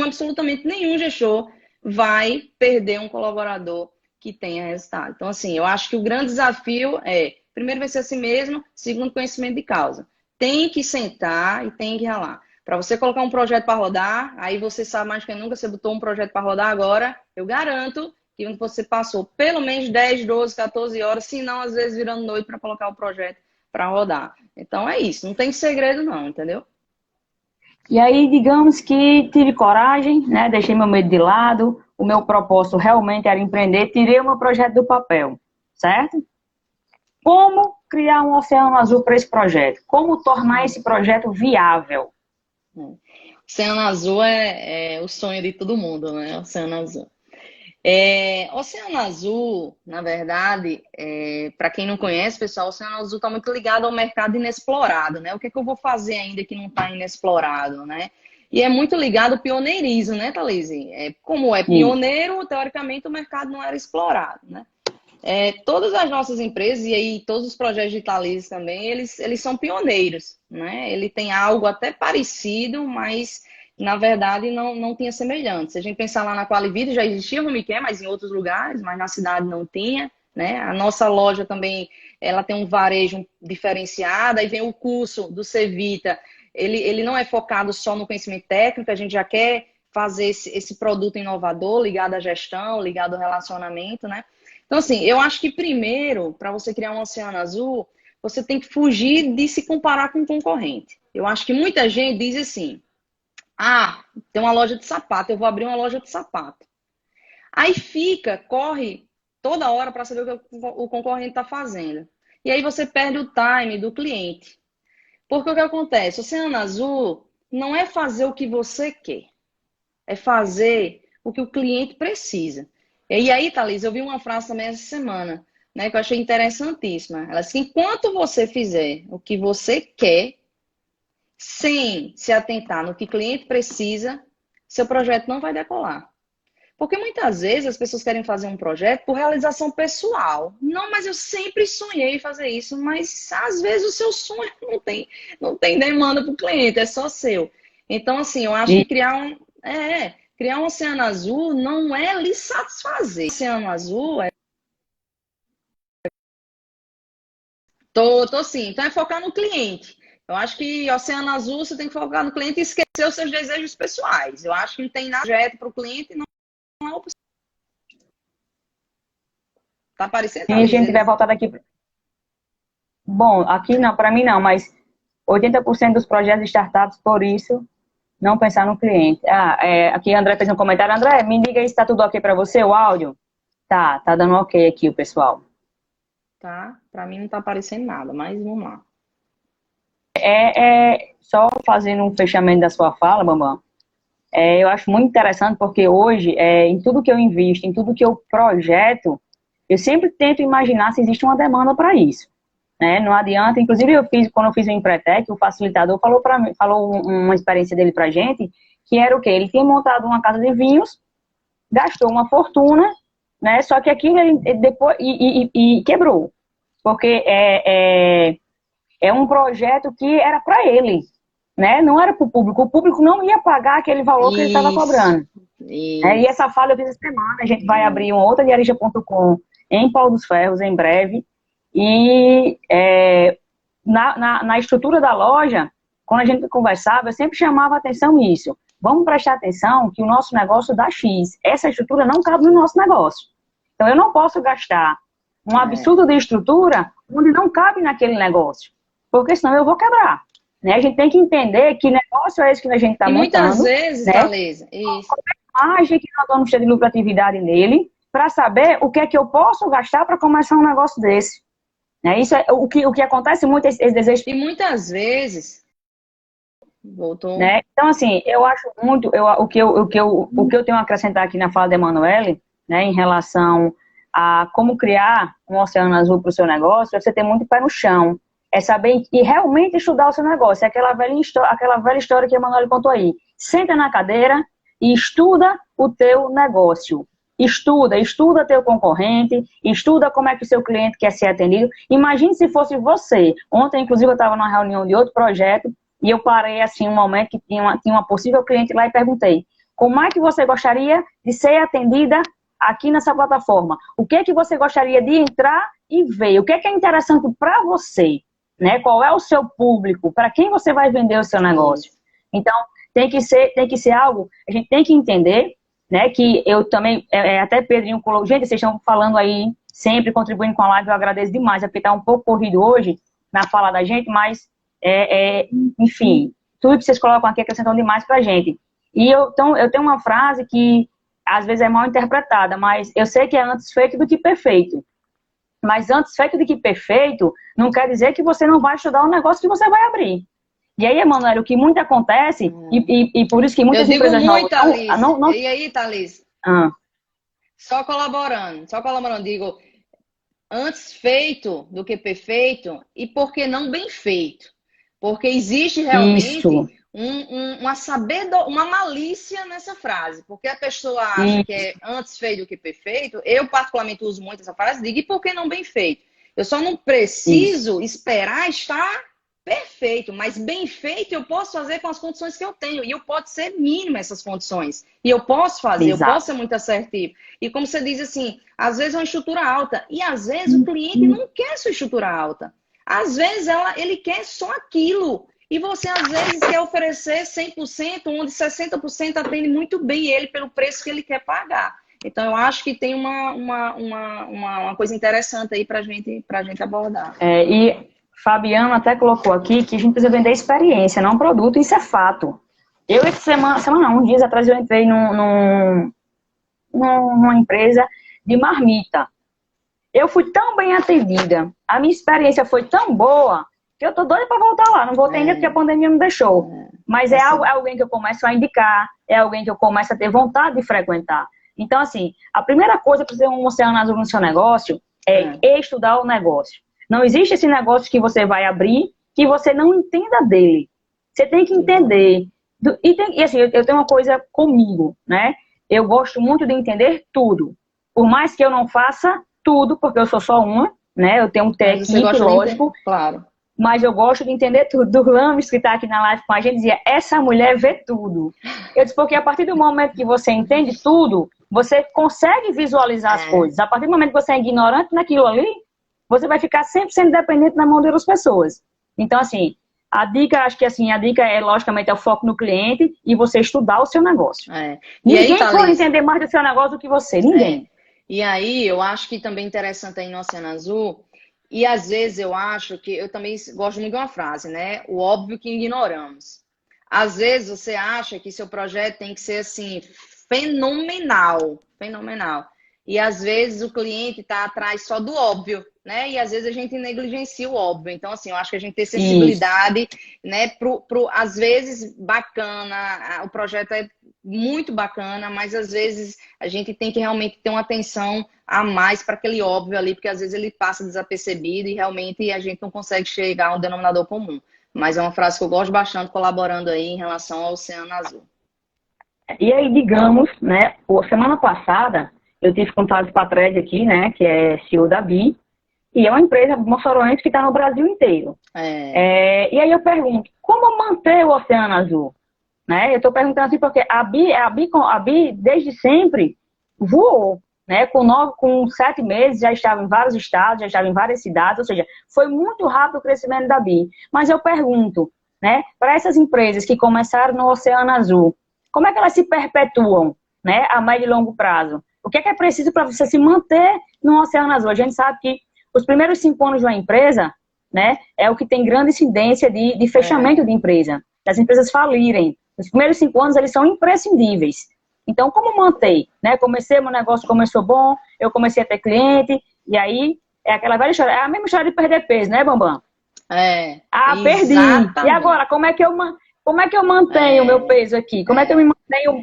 Absolutamente nenhum gestor vai perder um colaborador que tenha resultado. Então, assim, eu acho que o grande desafio é, primeiro, vencer a si mesmo, segundo, conhecimento de causa. Tem que sentar e tem que ralar. Para você colocar um projeto para rodar, aí você sabe mais que nunca, você botou um projeto para rodar agora, eu garanto que você passou pelo menos 10, 12, 14 horas, se não, às vezes virando noite para colocar o projeto para rodar. Então é isso, não tem segredo não, entendeu? E aí, digamos que tive coragem, né? Deixei meu medo de lado, o meu propósito realmente era empreender, tirei o meu projeto do papel, certo? Como criar um oceano azul para esse projeto? Como tornar esse projeto viável? Oceano Azul é o sonho de todo mundo, né? Oceano Azul. Oceano Azul, na verdade, para quem não conhece, pessoal, o Oceano Azul está muito ligado ao mercado inexplorado, né? O que é que eu vou fazer ainda que não está inexplorado, né? E é muito ligado ao pioneirismo, né, Thalys? Como é pioneiro, teoricamente o mercado não era explorado, né? Todas as nossas empresas, e aí todos os projetos de Thalys também, eles são pioneiros, né? Ele tem algo até parecido, mas na verdade não tinha semelhança. Se a gente pensar lá na Qualivida, já existia home care, mas em outros lugares, mas na cidade não tinha, né? A nossa loja também, ela tem um varejo diferenciado, aí vem o curso do Cevita, ele não é focado só no conhecimento técnico, a gente já quer fazer esse produto inovador ligado à gestão, ligado ao relacionamento, né? Então, assim, eu acho que primeiro, para você criar um oceano azul, você tem que fugir de se comparar com o concorrente. Eu acho que muita gente diz assim, tem uma loja de sapato, eu vou abrir uma loja de sapato. Aí corre toda hora para saber o que o concorrente está fazendo. E aí você perde o time do cliente. Porque o que acontece? O Oceano Azul não é fazer o que você quer. É fazer o que o cliente precisa. E aí, Thalys, eu vi uma frase também essa semana, né, que eu achei interessantíssima. Ela disse que enquanto você fizer o que você quer, sem se atentar no que o cliente precisa, seu projeto não vai decolar. Porque muitas vezes as pessoas querem fazer um projeto por realização pessoal. Não, mas eu sempre sonhei em fazer isso, mas às vezes o seu sonho não tem demanda para o cliente, é só seu. Então, assim, eu acho que criar um oceano azul não é lhe satisfazer. Oceano azul é... Tô sim. Então é focar no cliente. Eu acho que oceano azul você tem que focar no cliente e esquecer os seus desejos pessoais. Eu acho que não tem nada de projeto para o cliente, não é opção. Tá aparecendo? E a gente vai voltar daqui. Bom, aqui não, para mim não, mas 80% dos projetos de startups, por isso, não pensar no cliente. Aqui a André fez um comentário. André, me diga aí se tá tudo ok para você, o áudio? Tá dando ok aqui o pessoal. Tá, para mim não tá aparecendo nada, mas vamos lá. Só fazendo um fechamento da sua fala, Bambam, eu acho muito interessante porque hoje, em tudo que eu invisto, em tudo que eu projeto, eu sempre tento imaginar se existe uma demanda para isso. Né? Não adianta, inclusive quando eu fiz o Empretec, o facilitador falou uma experiência dele pra gente, que era o quê? Ele tinha montado uma casa de vinhos, gastou uma fortuna, né? Só que aquilo ele depois e quebrou. Porque é um projeto que era para ele, né? Não era para o público não ia pagar aquele valor que ele estava cobrando. E essa falha eu fiz essa semana, a gente vai abrir uma outra diarista.com em Pau dos Ferros em breve. E na estrutura da loja, quando a gente conversava, eu sempre chamava a atenção nisso. Vamos prestar atenção que o nosso negócio dá X. Essa estrutura não cabe no nosso negócio. Então, eu não posso gastar um absurdo de estrutura onde não cabe naquele negócio. Porque senão eu vou quebrar. Né? A gente tem que entender que negócio é esse que a gente está montando. Muitas vezes, Thalisa, isso. Qual é a margem que nós vamos ter de lucratividade nele para saber o que é que eu posso gastar para começar um negócio desse. Isso é o que acontece muito, esse desejo. E muitas vezes voltou. Né? Então, assim, eu acho muito. O que eu tenho a acrescentar aqui na fala da Emanuele, né, em relação a como criar um oceano azul para o seu negócio, é você ter muito pé no chão. É saber e realmente estudar o seu negócio. É aquela velha história que a Emanuele contou aí. Senta na cadeira e estuda o teu negócio. Estuda teu concorrente, estuda como é que o seu cliente quer ser atendido. Imagine se fosse você. Ontem, inclusive, eu estava numa reunião de outro projeto e eu parei, assim, um momento que tinha uma possível cliente lá e perguntei: como é que você gostaria de ser atendida aqui nessa plataforma? O que é que você gostaria de entrar e ver? O que é interessante para você? Né? Qual é o seu público? Para quem você vai vender o seu negócio? Então, tem que ser algo, a gente tem que entender, né, que eu também, até Pedrinho colocou, gente, vocês estão falando aí, sempre contribuindo com a live, eu agradeço demais, porque está um pouco corrido hoje na fala da gente, mas, enfim, tudo que vocês colocam aqui acrescentam demais pra gente. E eu tenho uma frase que, às vezes, é mal interpretada, mas eu sei que é antes feito do que perfeito. Mas antes feito do que perfeito, não quer dizer que você não vai estudar o negócio que você vai abrir. E aí, Emanuele, o que muito acontece, e por isso que muitas empresas não... E aí, Thalys? Só colaborando, digo, antes feito do que perfeito, e por que não bem feito? Porque existe realmente uma malícia nessa frase, porque a pessoa acha que é antes feito do que perfeito, eu particularmente uso muito essa frase, digo, e por que não bem feito? Eu só não preciso esperar estar perfeito, mas bem feito eu posso fazer com as condições que eu tenho. E eu posso ser mínima essas condições. E eu posso fazer, eu posso ser muito assertivo. E como você diz assim, às vezes é uma estrutura alta. E às vezes o cliente não quer sua estrutura alta. Às vezes ele quer só aquilo. E você, às vezes, quer oferecer 100%, onde 60% atende muito bem ele pelo preço que ele quer pagar. Então, eu acho que tem uma coisa interessante aí para gente abordar. E Fabiano até colocou aqui que a gente precisa vender experiência, não produto, isso é fato. Eu, essa semana não, uns dias atrás eu entrei numa empresa de marmita. Eu fui tão bem atendida, a minha experiência foi tão boa, que eu tô doida para voltar lá. Não voltei ainda porque a pandemia não deixou. Mas é alguém que eu começo a indicar, é alguém que eu começo a ter vontade de frequentar. Então, assim, a primeira coisa para ter um oceano azul no seu negócio é estudar o negócio. Não existe esse negócio que você vai abrir que você não entenda dele. Você tem que entender. E assim, eu tenho uma coisa comigo, né? Eu gosto muito de entender tudo. Por mais que eu não faça tudo, porque eu sou só uma, né? Eu tenho um técnico, lógico. Claro. Mas eu gosto de entender tudo. Do Lames, que está aqui na live com a gente, dizia, essa mulher vê tudo. Eu disse, porque a partir do momento que você entende tudo, você consegue visualizar as coisas. A partir do momento que você é ignorante naquilo ali, você vai ficar 100% dependente na mão de outras pessoas. Então, assim, a dica, acho que assim, a dica é, logicamente, é o foco no cliente e você estudar o seu negócio. Ninguém pode entender mais do seu negócio do que você, ninguém. E aí, eu acho que também interessante aí no Oceano Azul, e às vezes eu acho que, eu também gosto muito de uma frase, né? O óbvio que ignoramos. Às vezes você acha que seu projeto tem que ser assim, fenomenal. E às vezes o cliente está atrás só do óbvio, né? E às vezes a gente negligencia o óbvio. Então, assim, eu acho que a gente tem sensibilidade, né? Às vezes, bacana, o projeto é muito bacana, mas às vezes a gente tem que realmente ter uma atenção a mais para aquele óbvio ali, porque às vezes ele passa desapercebido e realmente a gente não consegue chegar a um denominador comum. Mas é uma frase que eu gosto bastante, colaborando aí em relação ao Oceano Azul. E aí, digamos, né, semana passada, eu tive contato com a Thread aqui, né, que é CEO da BI, e é uma empresa moçoroense que está no Brasil inteiro. E aí eu pergunto, como manter o Oceano Azul? Né? Eu estou perguntando assim porque a BI desde sempre voou, né? Com 7 meses já estava em vários estados, já estava em várias cidades, ou seja, foi muito rápido o crescimento da BI. Mas eu pergunto, né, para essas empresas que começaram no Oceano Azul, como é que elas se perpetuam, né, a médio e longo prazo? O que é preciso para você se manter no Oceano Azul? A gente sabe que os primeiros 5 anos de uma empresa, né, é o que tem grande incidência de fechamento de empresa, das empresas falirem. Os primeiros 5 anos, eles são imprescindíveis. Então, como manter? Né? Meu negócio começou bom, eu comecei a ter cliente, e aí é aquela velha história, é a mesma história de perder peso, né, Bambam? Perdi. E agora, como é que eu mantenho o meu peso aqui? Como é que eu me mantenho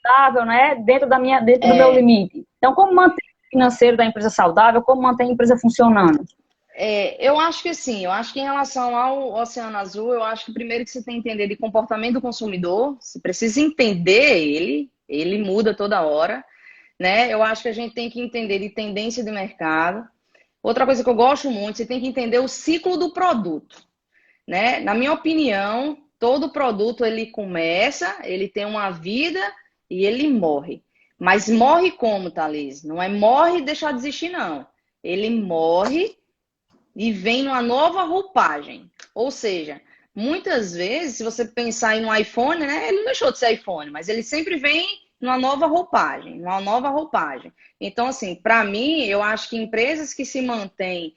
saudável, né, dentro do meu limite? Então, como manter o financeiro da empresa saudável? Como manter a empresa funcionando? Eu acho que assim, eu acho que em relação ao Oceano Azul, eu acho que primeiro que você tem que entender de comportamento do consumidor, você precisa entender ele muda toda hora, né? Eu acho que a gente tem que entender de tendência de mercado. Outra coisa que eu gosto muito, você tem que entender o ciclo do produto, né? Na minha opinião, todo produto ele começa, ele tem uma vida e ele morre. Mas morre como, Thalys? Não é morre e deixar de existir, não. Ele morre e vem numa nova roupagem. Ou seja, muitas vezes, se você pensar em um iPhone, né, ele não deixou de ser iPhone, mas ele sempre vem numa nova roupagem, Então, assim, para mim, eu acho que empresas que se mantêm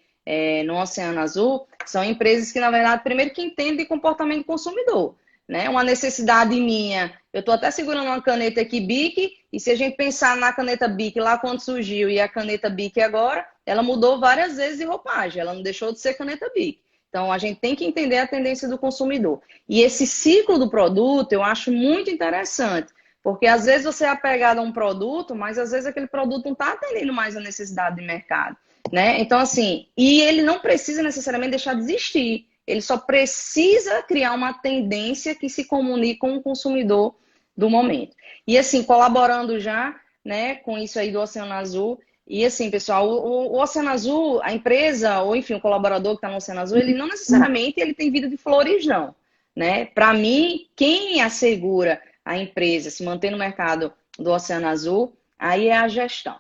no Oceano Azul são empresas que, na verdade, primeiro que entendem de comportamento do consumidor. Né? Uma necessidade minha, eu estou até segurando uma caneta aqui Bic, e se a gente pensar na caneta Bic lá quando surgiu e a caneta Bic agora, ela mudou várias vezes de roupagem, ela não deixou de ser caneta Bic. Então a gente tem que entender a tendência do consumidor. E esse ciclo do produto eu acho muito interessante, porque às vezes você é apegado a um produto, mas às vezes aquele produto não está atendendo mais a necessidade de mercado. Né? Então, assim, e ele não precisa necessariamente deixar de existir. Ele só precisa criar uma tendência que se comunique com o consumidor do momento. E assim, colaborando já, né, com isso aí do Oceano Azul. E assim, pessoal, o Oceano Azul, a empresa, ou enfim, o colaborador que está no Oceano Azul, ele não necessariamente ele tem vida de flores, não. Né? Para mim, quem assegura a empresa se manter no mercado do Oceano Azul, aí é a gestão.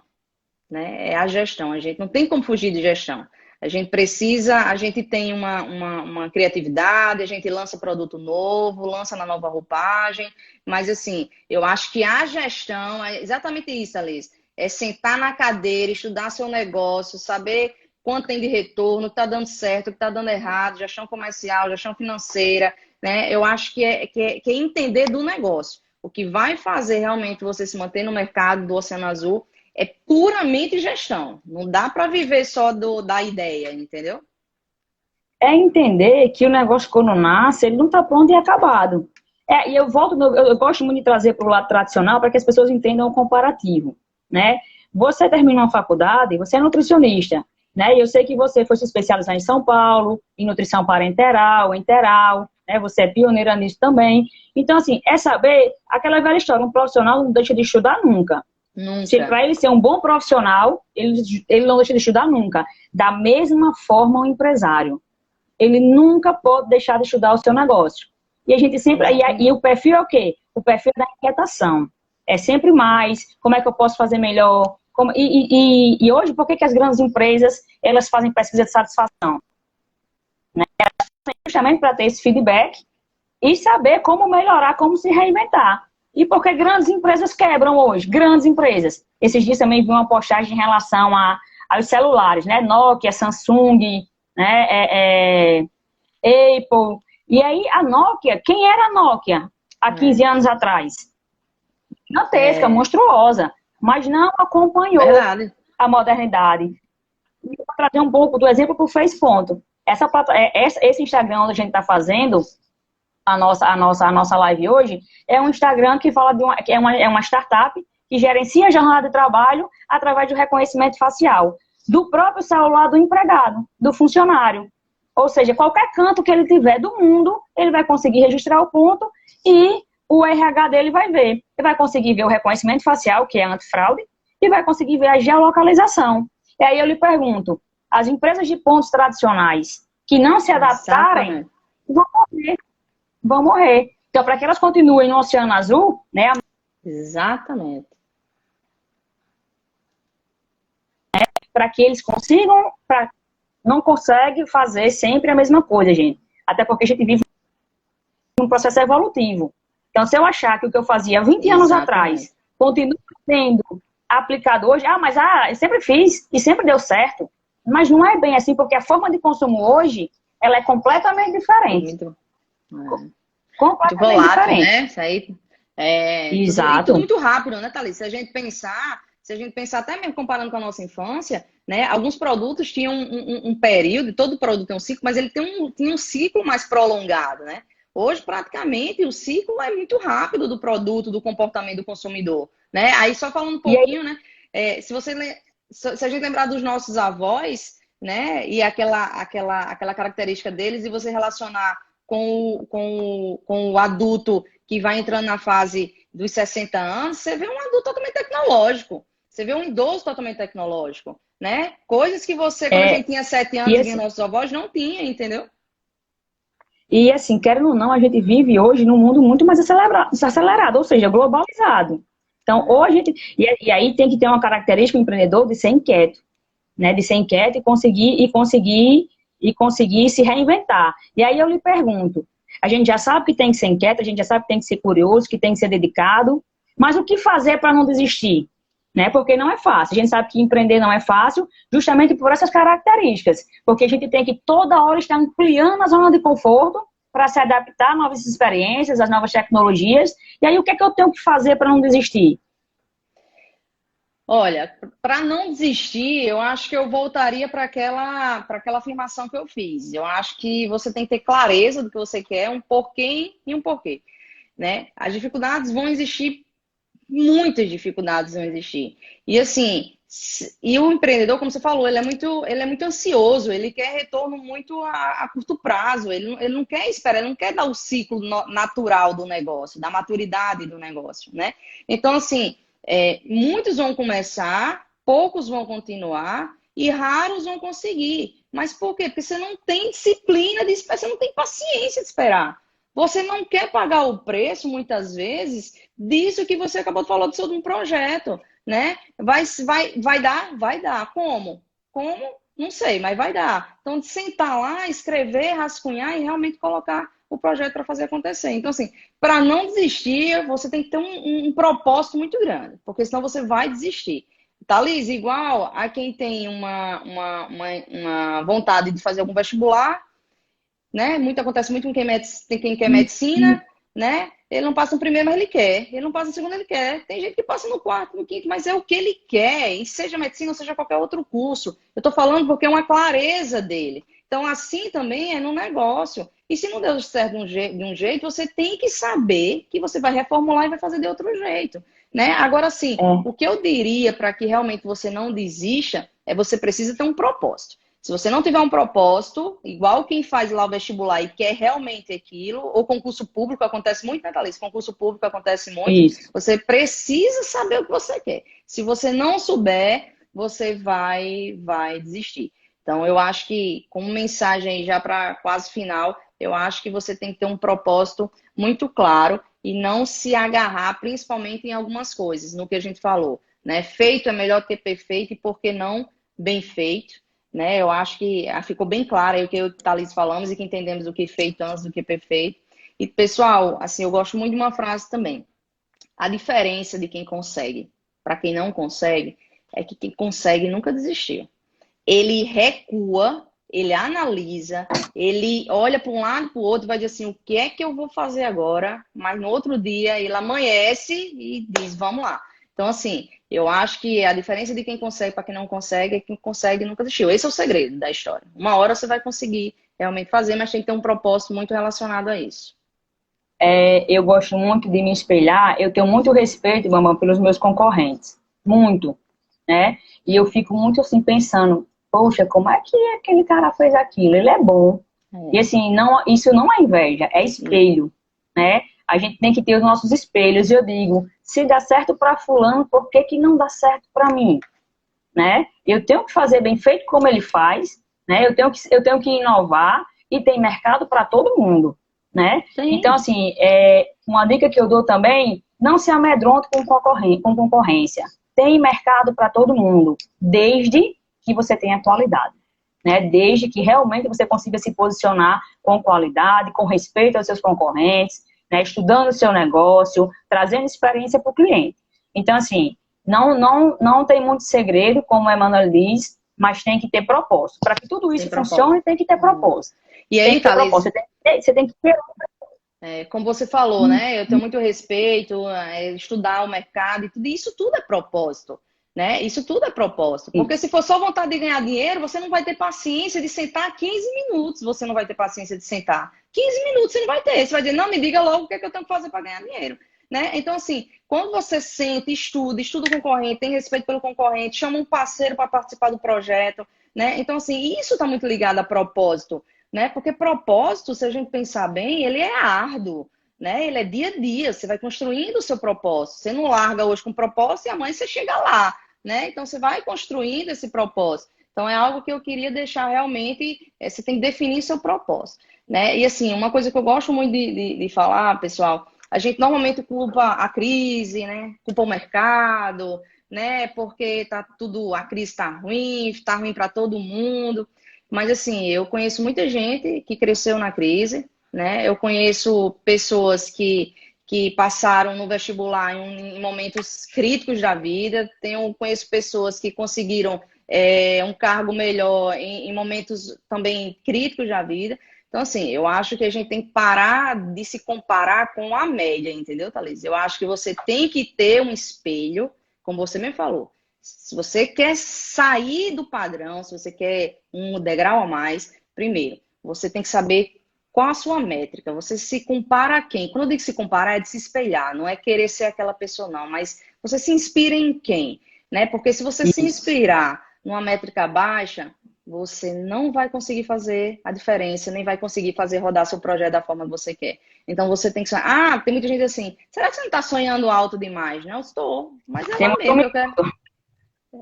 Né? É a gestão. A gente não tem como fugir de gestão. A gente precisa, a gente tem uma criatividade, a gente lança produto novo, lança na nova roupagem, mas assim, eu acho que a gestão é exatamente isso, Alice. É sentar na cadeira, estudar seu negócio, saber quanto tem de retorno, o que está dando certo, o que está dando errado, gestão comercial, gestão financeira, né? Eu acho que é entender do negócio. O que vai fazer realmente você se manter no mercado do Oceano Azul é puramente gestão. Não dá para viver só da ideia, entendeu? É entender que o negócio, quando nasce, ele não está pronto e acabado. E eu volto, eu gosto muito de trazer para o lado tradicional para que as pessoas entendam o comparativo, né? Você termina uma faculdade, você é nutricionista, né? E eu sei que você foi se especializar em São Paulo, em nutrição parenteral, enteral, né? Você é pioneira nisso também. Então, assim, é saber aquela velha história, um profissional não deixa de estudar nunca. Se Nunca. para ele ser um bom profissional, ele não deixa de estudar nunca. Da mesma forma, o empresário. Ele nunca pode deixar de estudar o seu negócio. E a gente sempre. E o perfil é o quê? O perfil da inquietação. É sempre mais. Como é que eu posso fazer melhor? E hoje, por que as grandes empresas elas fazem pesquisa de satisfação? Né? Elas fazem justamente para ter esse feedback e saber como melhorar, como se reinventar. E por que grandes empresas quebram hoje? Grandes empresas. Esses dias também vi uma postagem em relação aos celulares, né? Nokia, Samsung, né? Apple. E aí a Nokia, quem era a Nokia há 15 anos atrás? Gigantesca, monstruosa, mas não acompanhou Verdade. a modernidade. E vou trazer um pouco do exemplo para o Fez Ponto. Esse Instagram onde a gente está fazendo a nossa live hoje, é um Instagram que fala que é uma startup que gerencia a jornada de trabalho através do reconhecimento facial do próprio celular do empregado, do funcionário. Ou seja, qualquer canto que ele tiver do mundo, ele vai conseguir registrar o ponto e o RH dele vai ver. Ele vai conseguir ver o reconhecimento facial, que é antifraude, e vai conseguir ver a geolocalização. E aí eu lhe pergunto, as empresas de pontos tradicionais que não se adaptarem, vão morrer. Então, para que elas continuem no Oceano Azul, né? Exatamente. Para que eles consigam, não consegue fazer sempre a mesma coisa, gente. Até porque a gente vive um processo evolutivo. Então, se eu achar que o que eu fazia 20 anos atrás continua sendo aplicado hoje, mas eu sempre fiz e sempre deu certo. Mas não é bem assim, porque a forma de consumo hoje, ela é completamente diferente. Muito volátil, né? Isso aí Exato. tudo muito rápido, né, Thalys? Se a gente pensar até mesmo comparando com a nossa infância, né? Alguns produtos tinham um período, todo produto tem um ciclo, mas ele tem um ciclo mais prolongado, né? Hoje, praticamente, o ciclo é muito rápido do produto, do comportamento do consumidor, né? Aí, só falando um pouquinho, né? Se a gente lembrar dos nossos avós, né? E aquela característica deles, e você relacionar com o adulto que vai entrando na fase dos 60 anos, você vê um adulto totalmente tecnológico. Você vê um idoso totalmente tecnológico, né? Coisas que você, quando a gente tinha 7 anos, via nossos avós, não tinha, entendeu? E assim, querendo ou não, a gente vive hoje num mundo muito mais acelerado, ou seja, globalizado. Então, hoje, e aí tem que ter uma característica do empreendedor de ser inquieto, né? De ser inquieto e conseguir se reinventar. E aí eu lhe pergunto, a gente já sabe que tem que ser inquieto, a gente já sabe que tem que ser curioso, que tem que ser dedicado, mas o que fazer para não desistir? Né? Porque não é fácil. A gente sabe que empreender não é fácil, justamente por essas características. Porque a gente tem que toda hora estar ampliando a zona de conforto para se adaptar a novas experiências, às novas tecnologias. E aí, o que é que eu tenho que fazer para não desistir? Olha, para não desistir, eu acho que eu voltaria para aquela afirmação que eu fiz. Eu acho que você tem que ter clareza do que você quer, um porquê e um porquê, né? As dificuldades vão existir, muitas dificuldades vão existir. E assim, e o empreendedor, como você falou, ele é muito ansioso, ele quer retorno muito a curto prazo, ele não quer esperar, ele não quer dar o ciclo natural do negócio, da maturidade do negócio, né? Então, assim, muitos vão começar, poucos vão continuar e raros vão conseguir. Mas por quê? Porque você não tem disciplina de esperar, você não tem paciência de esperar. Você não quer pagar o preço, muitas vezes, disso que você acabou de falar sobre um projeto, né? Vai dar. Como? Como? Não sei, mas vai dar. Então, de sentar lá, escrever, rascunhar e realmente colocar o projeto para fazer acontecer. Então, assim, para não desistir, você tem que ter um propósito muito grande, porque senão você vai desistir. Thalys, igual a quem tem uma vontade de fazer algum vestibular, né? Muito acontece muito com quem quer medicina, né? Ele não passa no primeiro, mas ele quer. Ele não passa no segundo, ele quer. Tem gente que passa no quarto, no quinto, mas é o que ele quer. E seja medicina ou seja qualquer outro curso. Eu tô falando porque é uma clareza dele. Então, assim também é no negócio. E se não deu certo de um jeito, você tem que saber que você vai reformular e vai fazer de outro jeito, né? Agora, sim, o que eu diria para que realmente você não desista é você precisa ter um propósito. Se você não tiver um propósito, igual quem faz lá o vestibular e quer realmente aquilo, ou concurso público, acontece muito, né, Thalys? Concurso público acontece muito. Isso. Você precisa saber o que você quer. Se você não souber, você vai desistir. Então, eu acho que, como mensagem aí já para quase final, eu acho que você tem que ter um propósito muito claro e não se agarrar, principalmente em algumas coisas, no que a gente falou, né? Feito é melhor que perfeito e por que não bem feito? Né? Eu acho que ficou bem claro aí o que eu e o Thalys falamos e que entendemos o que é feito antes do que é perfeito. E, pessoal, assim, eu gosto muito de uma frase também. A diferença de quem consegue para quem não consegue é que quem consegue nunca desistiu. Ele recua, ele analisa, ele olha para um lado e para o outro e vai dizer assim, o que é que eu vou fazer agora? Mas no outro dia ele amanhece e diz, vamos lá. Então, assim, eu acho que a diferença de quem consegue para quem não consegue é que quem consegue nunca desistiu. Esse é o segredo da história. Uma hora você vai conseguir realmente fazer, mas tem que ter um propósito muito relacionado a isso. Eu gosto muito de me espelhar, eu tenho muito respeito, mamãe, pelos meus concorrentes. Muito, né? E eu fico muito assim pensando, poxa, como é que aquele cara fez aquilo? Ele é bom. E assim, não, isso não é inveja, é espelho, né? A gente tem que ter os nossos espelhos. E eu digo, se dá certo para fulano, por que que não dá certo para mim? Né? Eu tenho que fazer bem feito como ele faz, né? Eu tenho que inovar e tem mercado para todo mundo, né? Sim. Então, assim, uma dica que eu dou também, não se amedronte com concorrência. Tem mercado para todo mundo, desde que você tenha atualidade, né? Desde que realmente você consiga se posicionar com qualidade, com respeito aos seus concorrentes, né? Estudando o seu negócio, trazendo experiência para o cliente. Então, assim, não tem muito segredo, como a Emanuele diz, mas tem que ter propósito. Para que tudo isso funcione, tem que ter propósito. E Tem aí, que ter Thalys, propósito. Você tem que ter. como você falou, né? Eu tenho muito respeito, estudar o mercado e tudo. Isso tudo é propósito, né? Isso tudo é propósito. Porque se for só vontade de ganhar dinheiro, você não vai ter paciência de sentar 15 minutos. Você não vai ter paciência de sentar 15 minutos, você não vai ter. Você vai dizer, não, me diga logo o que é que eu tenho que fazer para ganhar dinheiro. Né? Então, assim, quando você senta, estuda o concorrente, tem respeito pelo concorrente, chama um parceiro para participar do projeto, né? Então, assim, isso está muito ligado a propósito, né? Porque propósito, se a gente pensar bem, ele é árduo, né? Ele é dia a dia, você vai construindo o seu propósito. Você não larga hoje com propósito e amanhã você chega lá, né? Então, você vai construindo esse propósito. Então, é algo que eu queria deixar realmente, você tem que definir seu propósito, né? E, assim, uma coisa que eu gosto muito de falar, pessoal, a gente normalmente culpa a crise, né? Culpa o mercado, né? Porque tá tudo, a crise está ruim para todo mundo. Mas assim, eu conheço muita gente que cresceu na crise, né? Eu conheço pessoas que passaram no vestibular em momentos críticos da vida. Conheço pessoas que conseguiram um cargo melhor em momentos também críticos da vida. Então, assim, eu acho que a gente tem que parar de se comparar com a média, entendeu, Thalys? Eu acho que você tem que ter um espelho, como você me falou. Se você quer sair do padrão, se você quer um degrau a mais, primeiro, você tem que saber qual a sua métrica. Você se compara a quem? Quando eu digo se comparar, é de se espelhar, não é querer ser aquela pessoa, não, mas você se inspira em quem? Né? Porque se você se inspirar numa métrica baixa, você não vai conseguir fazer a diferença, nem vai conseguir fazer rodar seu projeto da forma que você quer. Então você tem que sonhar. Ah, tem muita gente assim, será que você não está sonhando alto demais? Não, eu estou, mas é lá mesmo que eu quero.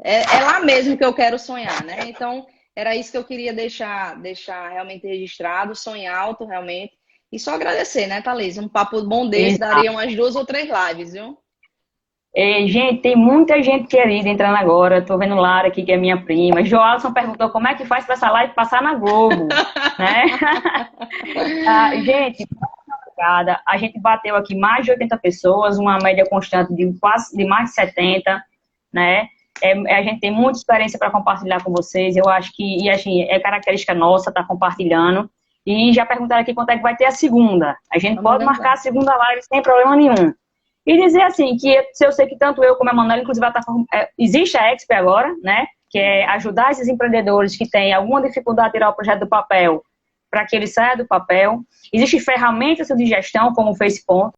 É lá mesmo que eu quero sonhar, né? Então, era isso que eu queria deixar realmente registrado, sonhar alto, realmente. E só agradecer, né, Thalys? Um papo bom desse daria umas 2 ou 3 lives, viu? Gente, tem muita gente querida entrando agora. Tô vendo Lara aqui, que é minha prima. Joalson perguntou como é que faz para essa live passar na Globo, né? Gente, obrigada. A gente bateu aqui mais de 80 pessoas, uma média constante de mais de 70, né? A gente tem muita experiência para compartilhar com vocês. Eu acho que, e assim, é característica nossa estar compartilhando. E já perguntaram aqui quanto é que vai ter a segunda. A gente pode marcar a segunda live sem problema nenhum. E dizer assim, que eu sei que tanto eu como a Manuela, inclusive, existe a Exp agora, né? Que é ajudar esses empreendedores que têm alguma dificuldade de tirar o projeto do papel, para que ele saia do papel. Existem ferramentas de gestão, como o FacePonto,